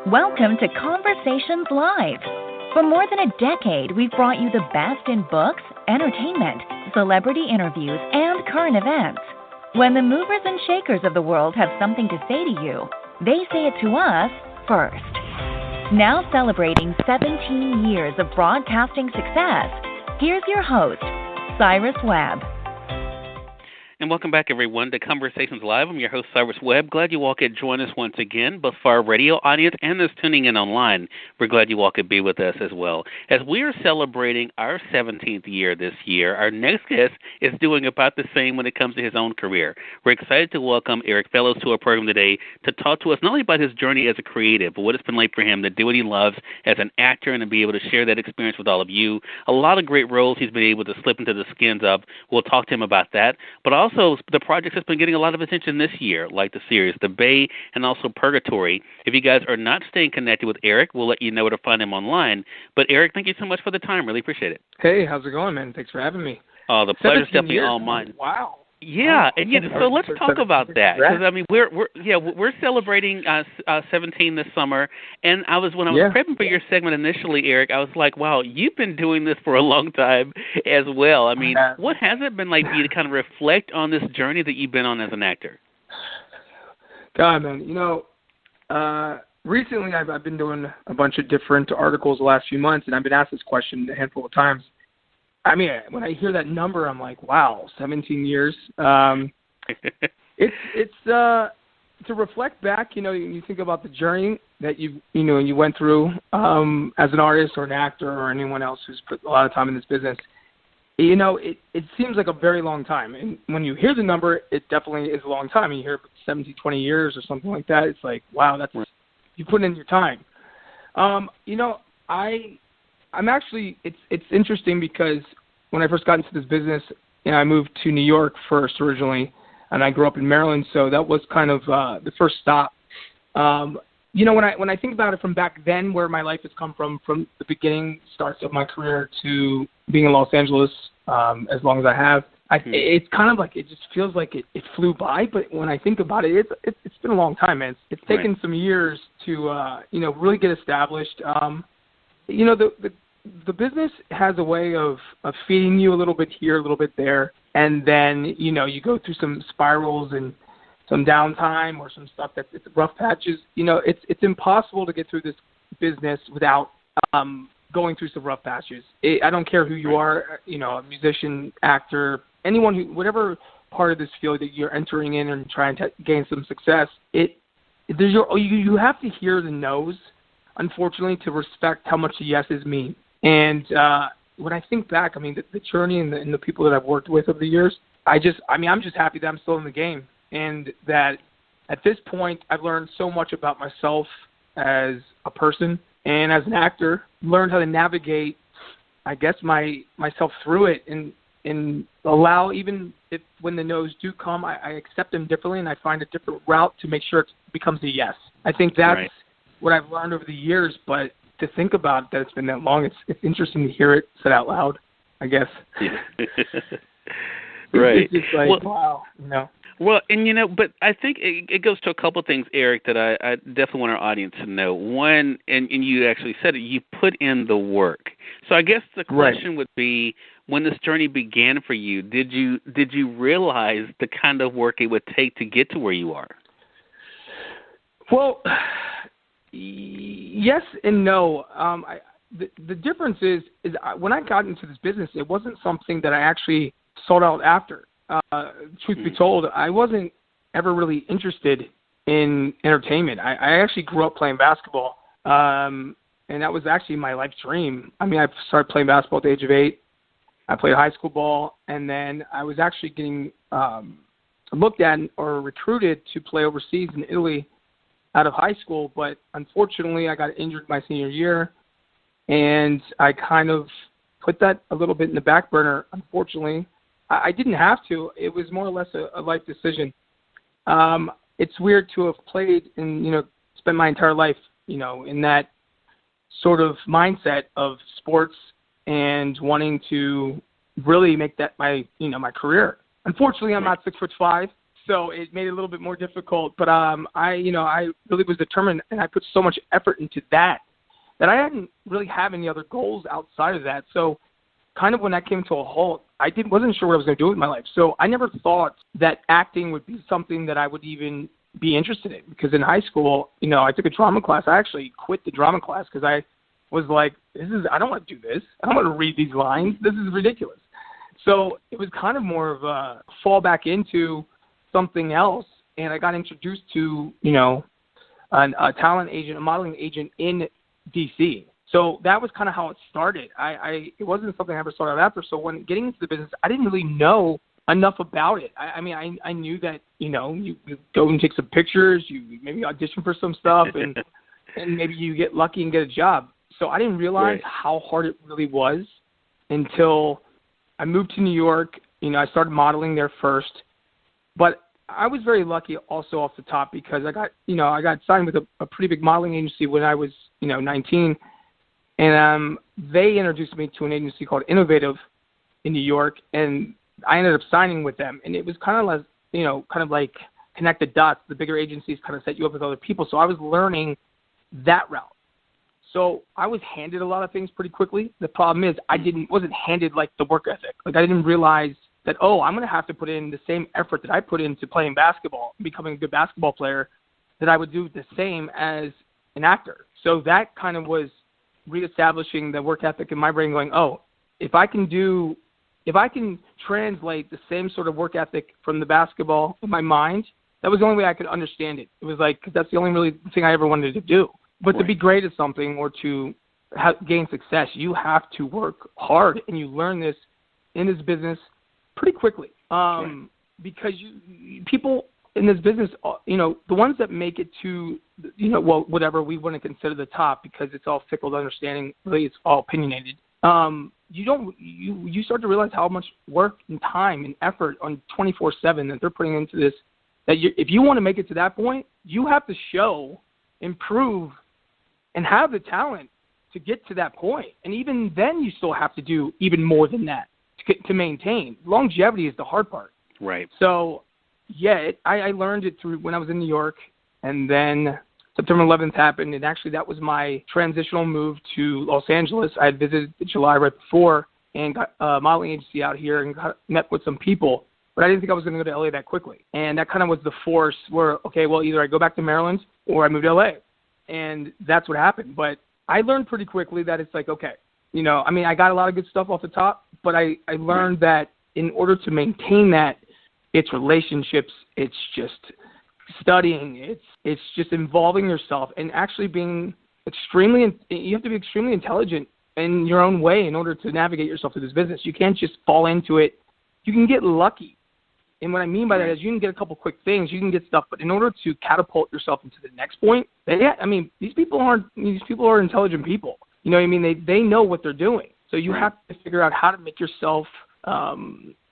Welcome to Conversations Live. For more than a decade, we've brought you the best in books, entertainment, celebrity interviews, and current events. When the movers and shakers of the world have something to say to you, they say it to us first. Now celebrating 17 years of broadcasting success, here's your host, Cyrus Webb. And welcome back, everyone, to Conversations Live. I'm your host, Cyrus Webb. Glad you all could join us once again, both for our radio audience and those tuning in online. We're glad you all could be with us as well. As we are celebrating our 17th year this year, our next guest is doing about the same when it comes to his own career. We're excited to welcome Erik Fellows to our program today to talk to us not only about his journey as a creative, but what it's been like for him to do what he loves as an actor and to be able to share that experience with all of you. A lot of great roles he's been able to slip into the skins of. We'll talk to him about that, but also the projects that's been getting a lot of attention this year, like the series The Bay and also Purgatory. If you guys are not staying connected with Erik, we'll let you know where to find him online. But Erik, thank you so much for the time. Really appreciate it. Hey, how's it going, man? Thanks for having me. Oh, the pleasure's definitely all mine. Wow. Yeah, and so let's talk about that because I mean we're celebrating 17 this summer, and when I was prepping for your segment initially, Erik, I was like, wow, you've been doing this for a long time as well. I mean, what has it been like for you to kind of reflect on this journey that you've been on as an actor? God, man, recently I've been doing a bunch of different articles the last few months, and I've been asked this question a handful of times. I mean, when I hear that number, I'm like, wow, 17 years. It's to reflect back, you think about the journey that you went through as an artist or an actor or anyone else who's put a lot of time in this business. It seems like a very long time. And when you hear the number, it definitely is a long time. And you hear 17, 20 years or something like that. It's like, wow, you put in your time. I'm actually, it's interesting because when I first got into this business, I moved to New York first originally, and I grew up in Maryland, so that was kind of the first stop. When I think about it from back then, where my life has come from the beginning, starts of my career to being in Los Angeles as long as I have, it's kind of like it just feels like it flew by. But when I think about it, it's been a long time, man. It's taken some years to really get established. The business has a way of feeding you a little bit here, a little bit there, and then, you go through some spirals and some downtime or some stuff that's rough patches. It's impossible to get through this business without going through some rough patches. I don't care who you are, a musician, actor, anyone whatever part of this field that you're entering in and trying to gain some success, you have to hear the no's, unfortunately, to respect how much the yeses mean. And when I think back, I mean, the journey and the people that I've worked with over the years, I'm just happy that I'm still in the game, and that at this point I've learned so much about myself as a person and as an actor, learned how to navigate, I guess, myself through it and allow, even if when the no's do come, I accept them differently and I find a different route to make sure it becomes a yes. I think that's what I've learned over the years, but to think about that it's been that long, it's interesting to hear it said out loud, I guess. Yeah. Right. It's just like, wow, Well, and but I think it goes to a couple of things, Erik, that I definitely want our audience to know. One, and you actually said it, you put in the work. So I guess the question would be, when this journey began for you, did you realize the kind of work it would take to get to where you are? Well, yes and no. The difference is when I got into this business, it wasn't something that I actually sought out after. Truth be told, I wasn't ever really interested in entertainment. I actually grew up playing basketball, and that was actually my life dream. I mean, I started playing basketball at the age of 8. I played high school ball, and then I was actually getting looked at or recruited to play overseas in Italy out of high school, but unfortunately I got injured my senior year, and I kind of put that a little bit in the back burner. Unfortunately, I didn't have to. It was more or less a life decision. It's weird to have played and, spent my entire life, in that sort of mindset of sports and wanting to really make that my career. Unfortunately, I'm not 6'5", So it made it a little bit more difficult. But I really was determined, and I put so much effort into that I didn't really have any other goals outside of that. So kind of when that came to a halt, wasn't sure what I was going to do with my life. So I never thought that acting would be something that I would even be interested in. Because in high school, I took a drama class. I actually quit the drama class because I was like, I don't want to do this. I don't want to read these lines. This is ridiculous. So it was kind of more of a fall back into something else. And I got introduced to, a talent agent, a modeling agent in DC. So that was kind of how it started. It wasn't something I ever started after. So when getting into the business, I didn't really know enough about it. I knew that, you go and take some pictures, you maybe audition for some stuff, and maybe you get lucky and get a job. So I didn't realize how hard it really was until I moved to New York. I started modeling there first. But I was very lucky also off the top because I got signed with a pretty big modeling agency when I was, 19. And they introduced me to an agency called Innovative in New York, and I ended up signing with them. And it was kind of like connect the dots. The bigger agencies kind of set you up with other people. So I was learning that route. So I was handed a lot of things pretty quickly. The problem is wasn't handed like the work ethic. Like I didn't realize that, I'm going to have to put in the same effort that I put into playing basketball, becoming a good basketball player, that I would do the same as an actor. So that kind of was reestablishing the work ethic in my brain going, if I can translate the same sort of work ethic from the basketball in my mind, that was the only way I could understand it. It was like, cause that's the only really thing I ever wanted to do. But to be great at something or to gain success, you have to work hard, and you learn this in this business pretty quickly. Because people in this business, the ones that make it to, whatever we want to consider the top, because it's all fickle to understanding, really it's all opinionated. You start to realize how much work and time and effort on 24/7 that they're putting into this, that if you want to make it to that point, you have to show, improve, and have the talent to get to that point. And even then you still have to do even more than that to maintain. Longevity is the hard part. Right. So, I learned it through when I was in New York, and then September 11th happened, and actually that was my transitional move to Los Angeles. I had visited July right before and got a modeling agency out here and met with some people, but I didn't think I was going to go to LA that quickly. And that kind of was the force where, either I go back to Maryland or I move to LA. And that's what happened. But I learned pretty quickly that it's like, I got a lot of good stuff off the top, but I learned that in order to maintain that, it's relationships, it's just studying, it's just involving yourself and actually being you have to be extremely intelligent in your own way in order to navigate yourself through this business. You can't just fall into it. You can get lucky. And what I mean by that is you can get a couple quick things, you can get stuff, but in order to catapult yourself into the next point, these people are intelligent people. You know what I mean? They know what they're doing. So you have to figure out how to make yourself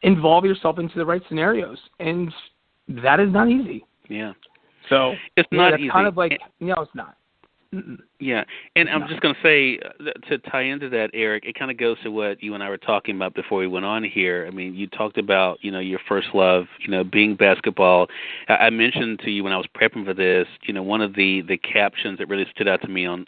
involve yourself into the right scenarios, and that is not easy. Yeah. So it's not easy. Kind of like it's not. Yeah, and I'm just going to say, to tie into that, Erik, it kind of goes to what you and I were talking about before we went on here. I mean, you talked about, your first love, being basketball. I mentioned to you when I was prepping for this, one of the captions that really stood out to me on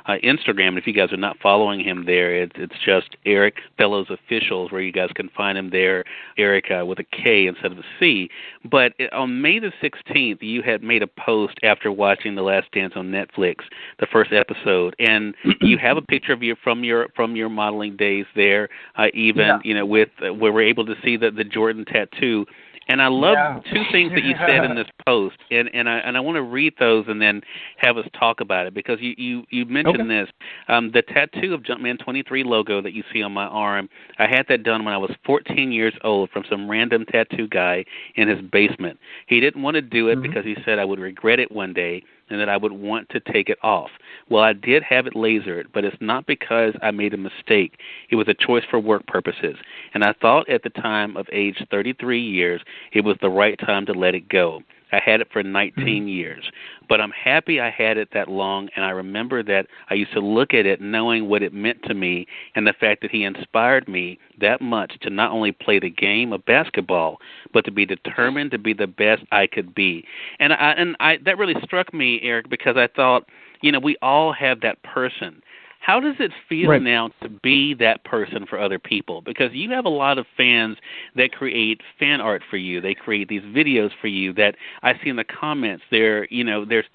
Instagram, and if you guys are not following him there, it's just Erik Fellows Officials, where you guys can find him there, Erik with a K instead of a C. But on May the 16th, you had made a post after watching The Last Dance on Netflix, the first episode, and you have a picture of you from your modeling days there, with where we're able to see the Jordan tattoo. And I love two things that you said in this post, and I want to read those and then have us talk about it, because you mentioned this, the tattoo of Jumpman 23 logo that you see on my arm. I had that done when I was 14 years old from some random tattoo guy in his basement. He didn't want to do it because he said I would regret it one day and that I would want to take it off. Well, I did have it lasered, but it's not because I made a mistake. It was a choice for work purposes. And I thought at the time of age 33 years, it was the right time to let it go. I had it for 19 years, but I'm happy I had it that long, and I remember that I used to look at it knowing what it meant to me and the fact that he inspired me that much to not only play the game of basketball, but to be determined to be the best I could be. And I that really struck me, Erik, because I thought, we all have that person. How does it feel now to be that person for other people? Because you have a lot of fans that create fan art for you. They create these videos for you that I see in the comments. They're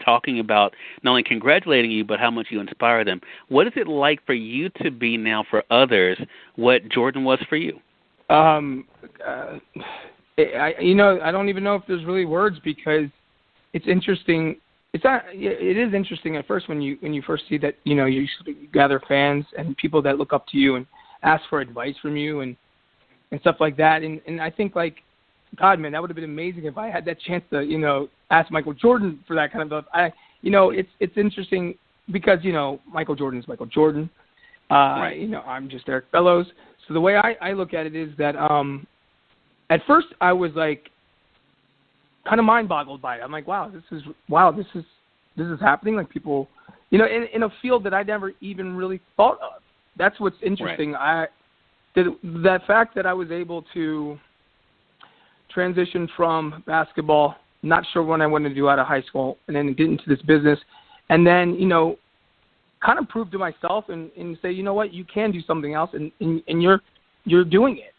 talking about not only congratulating you, but how much you inspire them. What is it like for you to be now for others what Jordan was for you? I don't even know if there's really words, because it's interesting. It is interesting at first when you first see that, you gather fans and people that look up to you and ask for advice from you and stuff like that. And I think, like, God, man, that would have been amazing if I had that chance to, ask Michael Jordan for that kind of stuff. It's interesting because, Michael Jordan is Michael Jordan. I'm just Erik Fellows. So the way I look at it is that at first I was like, kind of mind-boggled by it. I'm like, this is happening. Like, people, in a field that I never even really thought of. That's what's interesting. Right. That fact that I was able to transition from basketball, not sure what I wanted to do out of high school, and then get into this business, and then kind of prove to myself and say, you know what, you can do something else, and you're doing it.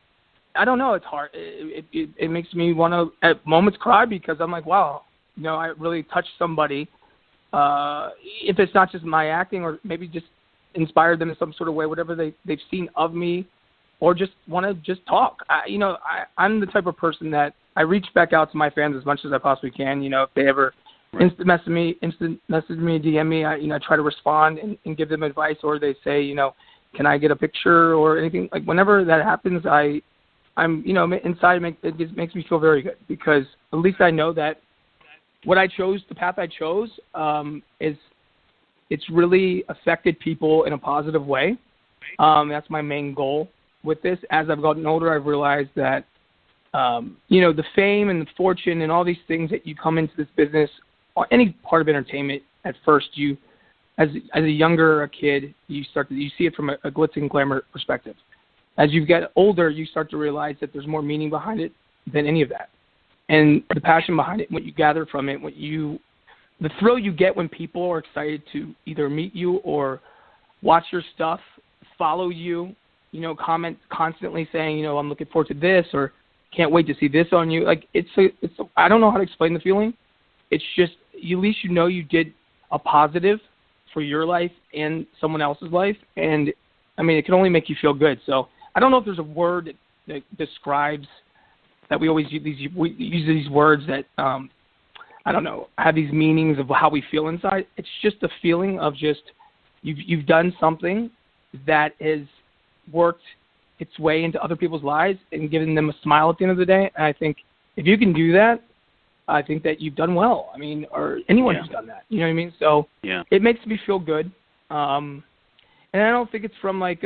I don't know. It's hard. It makes me want to, at moments, cry, because I'm like, wow, I really touched somebody. If it's not just my acting, or maybe just inspired them in some sort of way, whatever they've seen of me, or just want to just talk. I'm the type of person that I reach back out to my fans as much as I possibly can. If they ever instant message me, DM me, I try to respond and give them advice, or they say, can I get a picture or anything? Like, whenever that happens, I'm, inside it makes me feel very good, because at least I know that what I chose, the path I chose, it's really affected people in a positive way. That's my main goal with this. As I've gotten older, I've realized that, the fame and the fortune and all these things that you come into this business, or any part of entertainment, at first as a younger kid, you see it from a glitz and glamour perspective. As you get older, you start to realize that there's more meaning behind it than any of that. And the passion behind it, what you gather from it, the thrill you get when people are excited to either meet you or watch your stuff, follow you, comment constantly saying, I'm looking forward to this, or can't wait to see this on you. Like, I don't know how to explain the feeling. It's just, at least you did a positive for your life and someone else's life. And, it can only make you feel good. So, I don't know if there's a word that describes that. We always use these words that, I don't know, have these meanings of how we feel inside. It's just a feeling of just you've done something that has worked its way into other people's lives and given them a smile at the end of the day. And I think if you can do that, I think that you've done well. Or anyone who's done that. You know what I mean? So it makes me feel good. And I don't think it's from like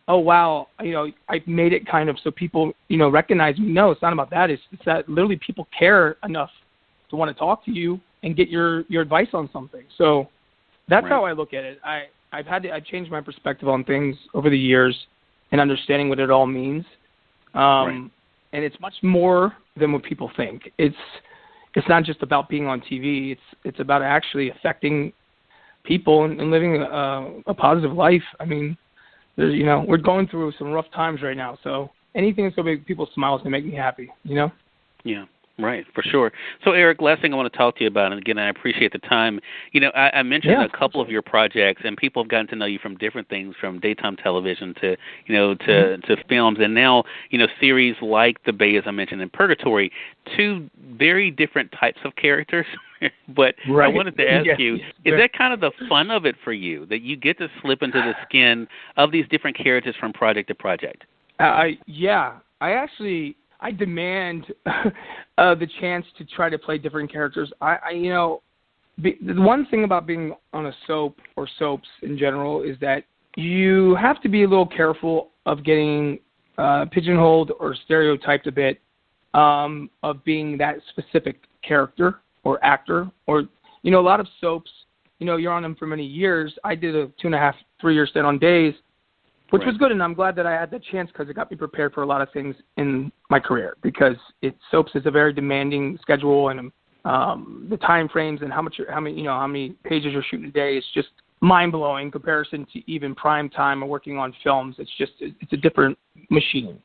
oh, wow, I made it kind of so people, recognize me. No, it's not about that. It's that literally people care enough to want to talk to you and get your advice on something. So that's how I look at it. I've changed my perspective on things over the years and understanding what it all means. And it's much more than what people think. It's not just about being on TV. It's about actually affecting people and living a positive life. We're going through some rough times right now, so anything that's going to make people smile is going to make me happy, Yeah, right, for sure. So, Erik, last thing I want to talk to you about, and again, I appreciate the time. I mentioned a couple of your projects, and people have gotten to know you from different things, from daytime television to, to films, and now, series like The Bay, as I mentioned, and Purgatory, two very different types of characters. But I wanted to ask you, is that kind of the fun of it for you, that you get to slip into the skin of these different characters from project to project? I demand the chance to try to play different characters. The one thing about being on a soap or soaps in general is that you have to be a little careful of getting pigeonholed or stereotyped a bit of being that specific character or actor, or, you know, a lot of soaps, you know, you're on them for many years. I did a 2.5, 3-year stint on Days, which was good, and I'm glad that I had the chance because it got me prepared for a lot of things in my career, because soaps is a very demanding schedule, and the time frames and how many pages you're shooting a day is just mind-blowing in comparison to even prime time or working on films. It's a different machine.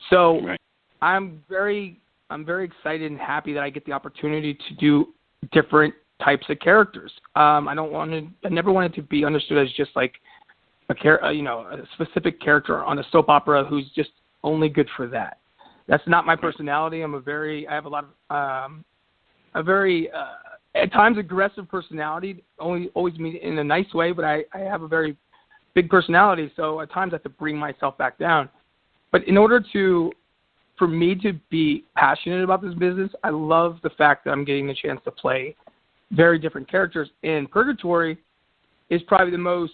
So I'm very excited and happy that I get the opportunity to do different types of characters. I never wanted to be understood as just like a specific character on a soap opera who's just only good for that. That's not my personality. I have a lot of a very at times aggressive personality. Always mean it in a nice way, but I have a very big personality, so at times I have to bring myself back down. But in order for me to be passionate about this business, I love the fact that I'm getting the chance to play very different characters. And Purgatory is probably the most,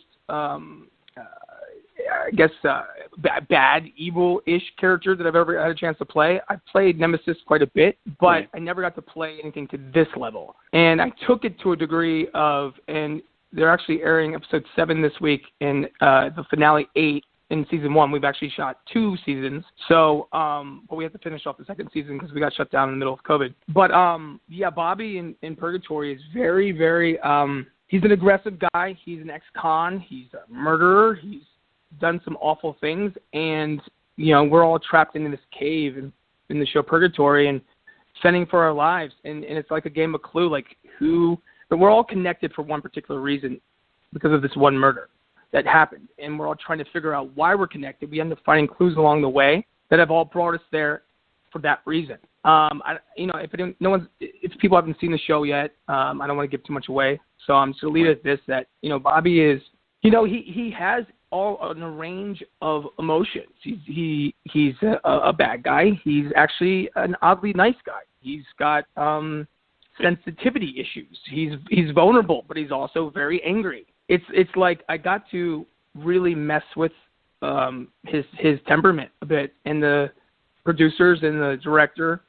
bad, evil-ish character that I've ever had a chance to play. I played Nemesis quite a bit, but I never got to play anything to this level. And I took it to a degree and they're actually airing episode 7 this week, and the finale 8 in season 1. We've actually shot 2 seasons, so but we have to finish off the second season because we got shut down in the middle of COVID. But Bobby in Purgatory is very, very. He's an aggressive guy. He's an ex-con. He's a murderer. He's done some awful things, and we're all trapped in this cave in the show Purgatory and fending for our lives. And it's like a game of Clue, but we're all connected for one particular reason, because of this one murder that happened, and we're all trying to figure out why we're connected. We end up finding clues along the way that have all brought us there for that reason. If people haven't seen the show yet, I don't want to give too much away, so I'm just going to leave it at this: that Bobby is, he has a range of emotions. He's a bad guy. He's actually an oddly nice guy. He's got sensitivity issues. He's vulnerable, but he's also very angry. It's like I got to really mess with his temperament a bit, and the producers and the director.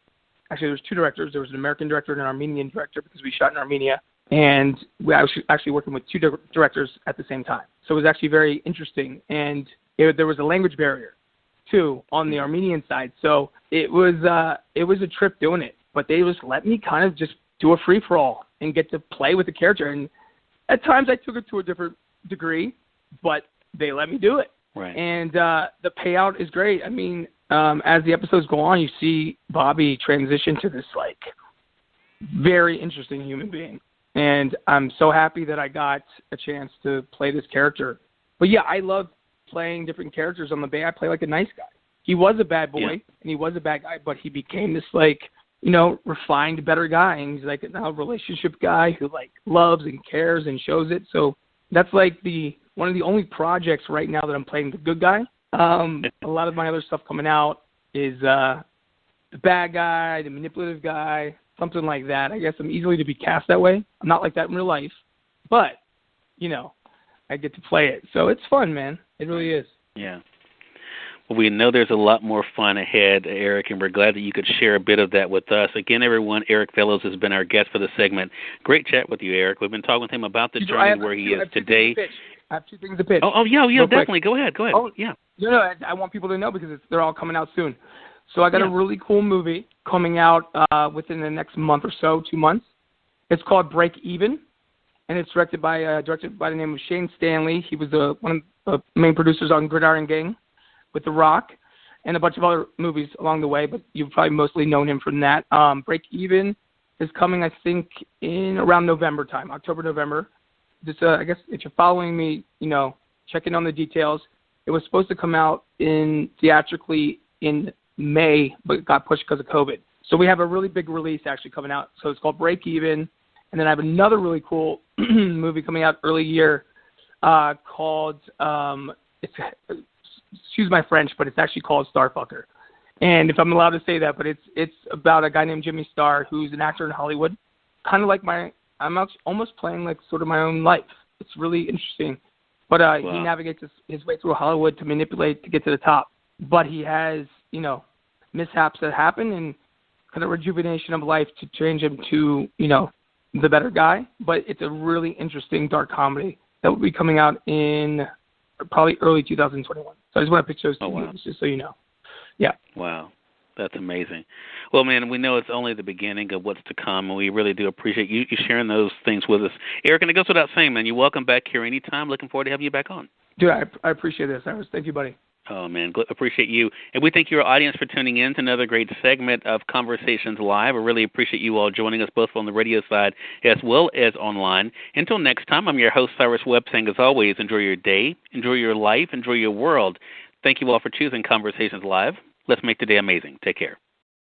Actually, there's 2 directors. There was an American director and an Armenian director, because we shot in Armenia, and I was actually working with 2 directors at the same time. So it was actually very interesting, and there was a language barrier too on the Armenian side. So it was a trip doing it, but they just let me kind of just do a free for all and get to play with the character. And at times I took it to a different degree, but they let me do it. Right. And the payout is great. I mean, as the episodes go on, you see Bobby transition to this very interesting human being. And I'm so happy that I got a chance to play this character. But yeah, I love playing different characters on the Bay. I play like a nice guy. He was a bad boy, and he was a bad guy, but he became this refined, better guy. And he's like now a relationship guy who loves and cares and shows it. So that's one of the only projects right now that I'm playing the good guy. A lot of my other stuff coming out is the bad guy, the manipulative guy, something like that. I guess I'm easily to be cast that way. I'm not like that in real life, but I get to play it, so it's fun, man. It really is. Yeah. Well, we know there's a lot more fun ahead, Erik, and we're glad that you could share a bit of that with us. Again, everyone, Erik Fellows has been our guest for the segment. Great chat with you, Erik. We've been talking with him about the journey where he is today. I have 2 things to pitch. Oh, yeah, definitely. Go ahead. Oh, yeah. No, I want people to know because they're all coming out soon. So I got a really cool movie coming out within the next month or so, 2 months. It's called Break Even, and it's directed by the name of Shane Stanley. He was one of the main producers on Gridiron Gang with The Rock and a bunch of other movies along the way, but you've probably mostly known him from that. Break Even is coming, I think, in around November time, October, November. Just, I guess if you're following me, check in on the details. It was supposed to come out theatrically in May, but it got pushed because of COVID. So we have a really big release actually coming out. So it's called Break Even. And then I have another really cool movie coming out early year called, excuse my French, but it's actually called Starfucker. And if I'm allowed to say that, but it's about a guy named Jimmy Star who's an actor in Hollywood. Kind of like I'm almost playing sort of my own life. It's really interesting. But he navigates his way through Hollywood to manipulate to get to the top. But he has, mishaps that happen and kind of rejuvenation of life to change him to, the better guy. But it's a really interesting dark comedy that will be coming out in probably early 2021. So I just want to pitch those two movies just so you know. Yeah. Wow. That's amazing. Well, man, we know it's only the beginning of what's to come, and we really do appreciate you sharing those things with us. Erik, and it goes without saying, man, you're welcome back here anytime. Looking forward to having you back on. Dude, I appreciate this, Cyrus. Thank you, buddy. Oh, man, appreciate you. And we thank your audience for tuning in to another great segment of Conversations Live. I really appreciate you all joining us both on the radio side as well as online. Until next time, I'm your host, Cyrus Webb, saying, as always, enjoy your day, enjoy your life, enjoy your world. Thank you all for choosing Conversations Live. Let's make today amazing. Take care.